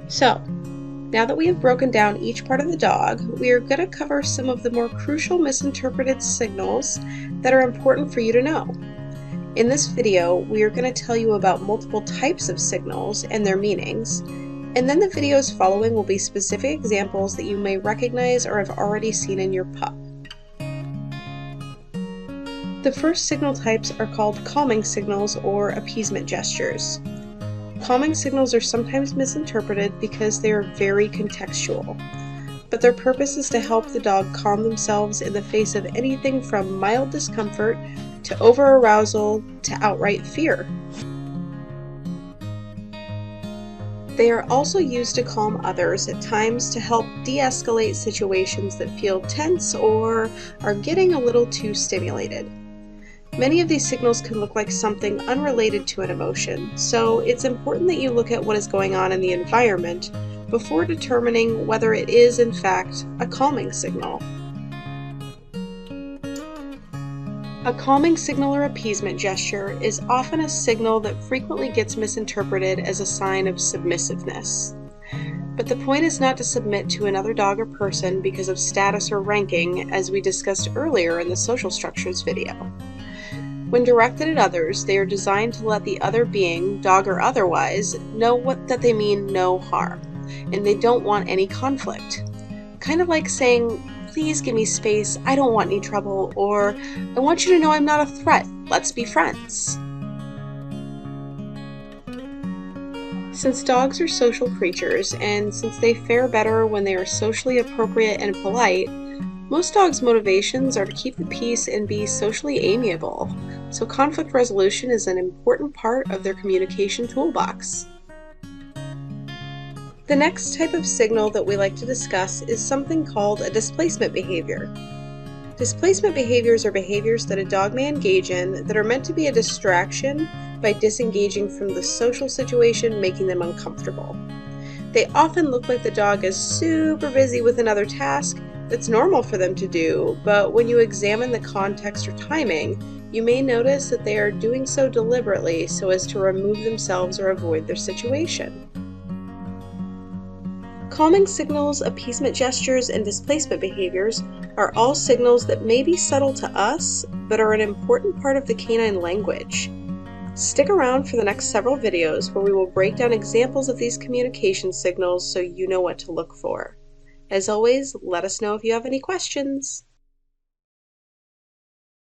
So, now that we have broken down each part of the dog, we are going to cover some of the more crucial misinterpreted signals that are important for you to know. In this video, we are going to tell you about multiple types of signals and their meanings, and then the videos following will be specific examples that you may recognize or have already seen in your pup. The first signal types are called calming signals or appeasement gestures. Calming signals are sometimes misinterpreted because they are very contextual, but their purpose is to help the dog calm themselves in the face of anything from mild discomfort to over-arousal to outright fear. They are also used to calm others at times to help de-escalate situations that feel tense or are getting a little too stimulated. Many of these signals can look like something unrelated to an emotion, so it's important that you look at what is going on in the environment before determining whether it is, in fact, a calming signal. A calming signal or appeasement gesture is often a signal that frequently gets misinterpreted as a sign of submissiveness. But the point is not to submit to another dog or person because of status or ranking, as we discussed earlier in the social structures video. When directed at others, they are designed to let the other being, dog or otherwise, know that they mean no harm, and they don't want any conflict. Kind of like saying, "Please give me space, I don't want any trouble," or "I want you to know I'm not a threat, let's be friends." Since dogs are social creatures, and since they fare better when they are socially appropriate and polite, most dogs' motivations are to keep the peace and be socially amiable, so conflict resolution is an important part of their communication toolbox. The next type of signal that we like to discuss is something called a displacement behavior. Displacement behaviors are behaviors that a dog may engage in that are meant to be a distraction by disengaging from the social situation, making them uncomfortable. They often look like the dog is super busy with another task that's normal for them to do, but when you examine the context or timing, you may notice that they are doing so deliberately so as to remove themselves or avoid their situation. Calming signals, appeasement gestures, and displacement behaviors are all signals that may be subtle to us, but are an important part of the canine language. Stick around for the next several videos where we will break down examples of these communication signals so you know what to look for. As always, let us know if you have any questions.